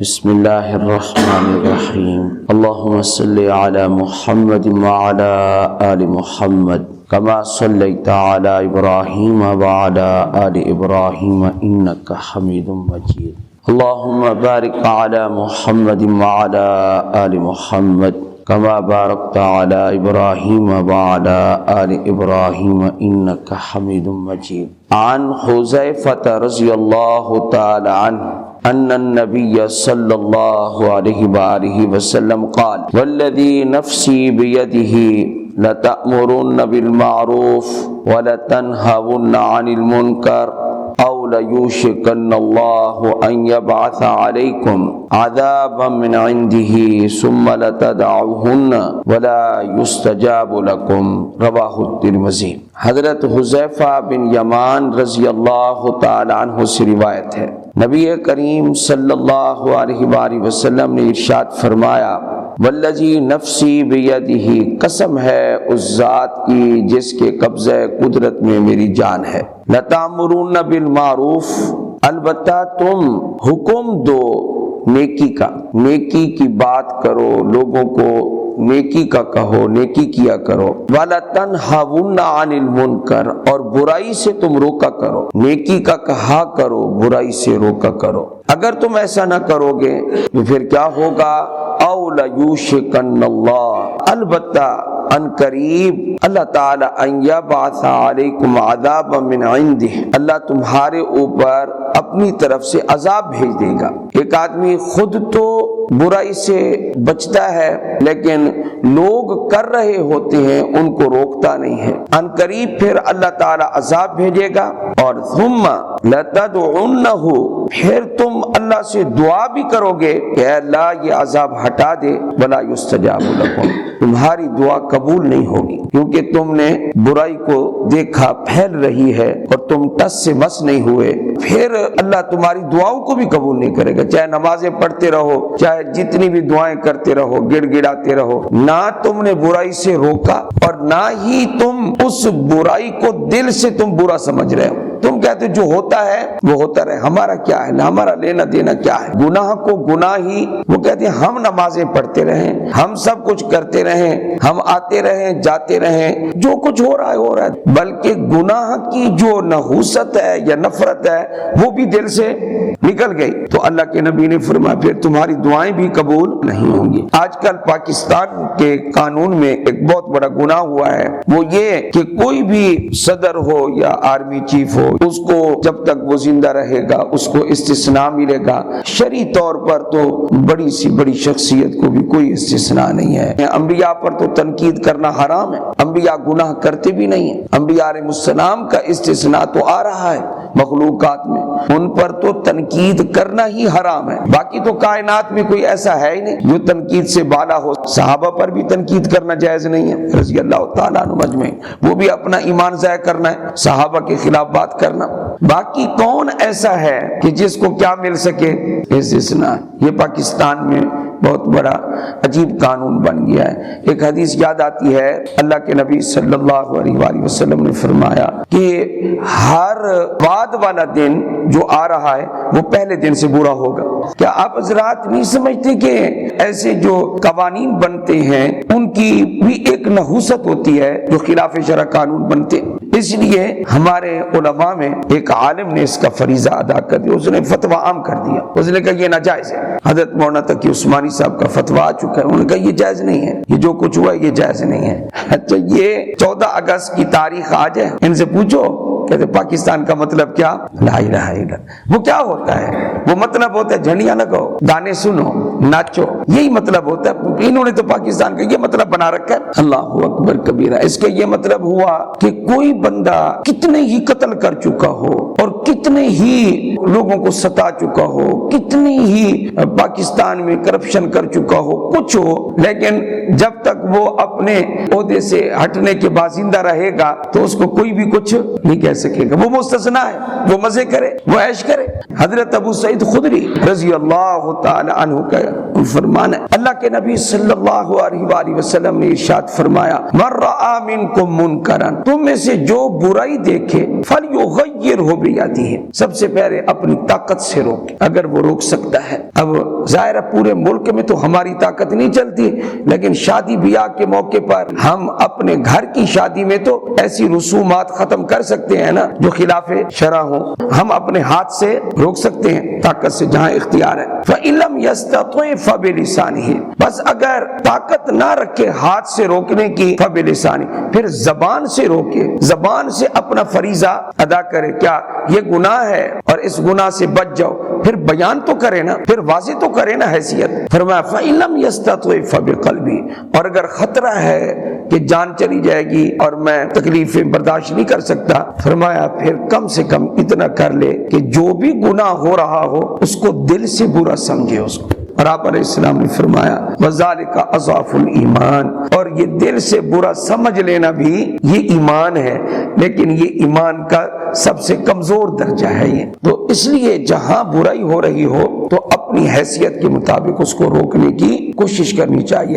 بسم اللہ الرحمن الرحیم اللہم صلی علی محمد وعلی آل محمد کما صلیت علی ابراہیم وعلی آل ابراہیم انک حمید مجید اللہم بارک علی محمد وعلی آل محمد کما بارکت علی ابراہیم وعلی آل ابراہیم انک حمید مجید عن حذیفہ رضی اللہ تعالی عنہ ان النبي صلى الله عليه وآله وسلم قال والذي نفسي بيده لتأمرن بالمعروف ولتنهون عن المنكر أو ليوشكن الله أن يبعث عليكم عذابا من عنده ثم لتدعوهن ولا يستجاب لكم رواہ الترمذی۔ حضرت حذیفہ بن یمان رضی اللہ تعالی عنہ سے روایت ہے، نبی کریم صلی اللہ علیہ وآلہ وسلم نے ارشاد فرمایا والذی نفسی بیدہ، قسم ہے اس ذات کی جس کے قبضہ قدرت میں میری جان ہے، لتأمرون بالمعروف، البتہ تم حکم دو نیکی کا، نیکی کی بات کرو، لوگوں کو نیکی کا کہو، نیکی کیا کرو، وَلَتَنْهَوُنَّ عَنِ الْمُنْكَرِ، اور برائی سے تم روکا کرو، نیکی کا کہا کرو، برائی سے روکا کرو۔ اگر تم ایسا نہ کرو گے تو پھر کیا ہوگا؟ أَوْ لَيُوشِكَنَّ اللَّهُ، البتہ ان قریب اللہ تعالی ان یبعث علیکم عذابا من عنده، اللہ تمہارے اوپر اپنی طرف سے عذاب بھیج دے گا۔ ایک آدمی خود تو برائی سے بچتا ہے لیکن لوگ کر رہے ہوتے ہیں ان کو روکتا نہیں ہے، ان قریب پھر اللہ تعالی عذاب بھیجے گا، اور ثم لتدعونہ، پھر تم اللہ سے دعا بھی کرو گے کہ اے اللہ یہ عذاب ہٹا دے، ولا یستجاب لکم، تمہاری دعا قبول نہیں ہوگی کیونکہ تم نے برائی کو دیکھا پھیل رہی ہے اور تم ٹس سے مس نہیں ہوئے، پھر اللہ تمہاری دعاؤں کو بھی قبول نہیں کرے گا، چاہے نمازیں پڑھتے رہو، چاہے جتنی بھی دعائیں کرتے رہو، گڑ گڑاتے رہو، نہ تم نے برائی سے روکا اور نہ ہی تم اس برائی کو دل سے تم برا سمجھ رہے ہو۔ تم کہتے جو ہوتا ہے وہ ہوتا رہے، ہمارا کیا ہے، ہمارا لینا دینا کیا ہے، گناہ کو گناہ ہی، وہ کہتے ہیں ہم نمازیں پڑھتے رہیں، ہم سب کچھ کرتے رہیں، ہم آتے رہیں جاتے رہیں، جو کچھ ہو رہا ہے، بلکہ گناہ کی جو نحوست ہے یا نفرت ہے وہ بھی دل سے نکل گئی تو اللہ کے نبی نے فرمایا پھر تمہاری دعائیں بھی قبول نہیں ہوں گی۔ آج کل پاکستان کے قانون میں ایک بہت بڑا گناہ ہوا ہے، وہ یہ کہ کوئی بھی صدر ہو یا آرمی چیف ہو، اس کو جب تک وہ زندہ رہے گا اس کو استثناء ملے گا، شرعی طور پر تو بڑی سی بڑی شخصیت کو بھی کوئی استثناء نہیں ہے۔ انبیاء پر تو تنقید کرنا حرام ہے، انبیاء گناہ کرتے بھی نہیں ہیں، انبیاء علیہ السلام کا استثناء تو آ رہا ہے مخلوقات میں، ان پر تو تنقید کرنا ہی حرام ہے، باقی تو کائنات میں کوئی ایسا ہے ہی نہیں جو تنقید سے بالا ہو۔ صحابہ پر بھی تنقید کرنا جائز نہیں ہے رضی اللہ تعالیٰ عنہ مجمعین، وہ بھی اپنا ایمان ضائع کرنا ہے، صحابہ کے خلاف بات کرنا، باقی کون ایسا ہے کہ جس کو کیا مل سکے؟ استثناء۔ یہ پاکستان میں بہت بڑا عجیب قانون بن گیا ہے۔ ایک حدیث یاد آتی ہے، اللہ کے نبی صلی اللہ علیہ وآلہ وسلم نے فرمایا کہ ہر بعد والا دن جو آ رہا ہے وہ پہلے دن سے برا ہوگا۔ کیا آپ حضرات نہیں سمجھتے کہ ایسے جو قوانین بنتے ہیں ان کی بھی ایک نحوست ہوتی ہے جو خلاف شرع قانون بنتے ہیں؟ اس لیے ہمارے علماء میں ایک عالم نے اس کا فریضہ ادا کر دیا، اس نے فتویٰ عام کر دیا، اس نے کہا یہ ناجائز ہے۔ حضرت مولانا تقی عثمانی صاحب کا فتویٰ آ چکا ہے، انہوں نے کہا یہ جائز نہیں ہے، یہ جو کچھ ہوا ہے یہ جائز نہیں ہے۔ اچھا یہ 14 اگست کی تاریخ آ جائے، ان سے پوچھو کہتے پاکستان کا مطلب کیا؟ لا الہ الا اللہ۔ وہ کیا ہوتا ہے؟ وہ مطلب ہوتا ہے جھنڈیاں لگاؤ، گانے سنو، ناچو، یہی مطلب ہوتا ہے۔ انہوں نے تو پاکستان کا یہ مطلب بنا رکھا ہے۔ اللہ اکبر کبیرہ۔ اس کا یہ مطلب ہوا کہ کوئی بندہ کتنے ہی قتل کر چکا ہو اور کتنے ہی لوگوں کو ستا چکا ہو، کتنی ہی پاکستان میں کرپشن کر چکا ہو، کچھ ہو، لیکن جب تک وہ اپنے عہدے سے ہٹنے کے بعد زندہ رہے گا تو اس کو کوئی بھی کچھ نہیں کہہ سکے گا. وہ مستثنا ہے, وہ مزے کرے, وہ عیش کرے. حضرت ابو سعید خدری رضی اللہ تعالی عنہ کا فرمان ہے, اللہ کے نبی صلی اللہ علیہ وآلہ وسلم نے ارشاد فرمایا, من رأى منکم منکرا, تم میں سے جو برائی دیکھے, فلیغیرہ بیدہ, سب سے پہلے اپنی طاقت سے روکے, اگر وہ روک سکتا ہے. اب ظاہر پورے ملک میں تو ہماری طاقت نہیں چلتی, لیکن شادی بیاہ کے موقع پر ہم اپنے گھر کی شادی میں تو ایسی رسومات ختم کر سکتے ہیں نا جو خلاف شرع ہوں, ہم اپنے ہاتھ سے روک سکتے ہیں طاقت سے جہاں اختیار ہے. فَإِن لَمْ يَسْتَطِعْ فَبِلِسَانِهِ, بس اگر طاقت نہ رکھے ہاتھ سے روکنے کی, فَبِلِسَانِهِ, پھر زبان سے روکے, زبان سے اپنا فریضہ ادا کرے. کیا یہ گناہ ہے اور اس گناہ سے بچ جاؤ, پھر بیان تو کرے نا, پھر واضح تو کرے نا حیثیت. فرمایا فَإِن لَمْ يَسْتَطِعْ فَبِقَلْبِهِ, اور اگر خطرہ ہے کہ جان چلی جائے گی اور میں تکلیفیں برداشت نہیں کر سکتا, فرمایا پھر کم سے کم اتنا کر لے کہ جو بھی گناہ ہو رہا ہو اس کو دل سے برا سمجھے اس کو. اور آپ علیہ السلام نے فرمایا وَذَلِكَ أَضْعَفُ الْإِيمَانِ, اور یہ دل سے برا سمجھ لینا بھی یہ ایمان ہے, لیکن یہ ایمان کا سب سے کمزور درجہ ہے یہ. تو اس لیے جہاں برائی ہو رہی ہو تو اپنی حیثیت کے مطابق اس کو روکنے کی کوشش کرنی چاہیے.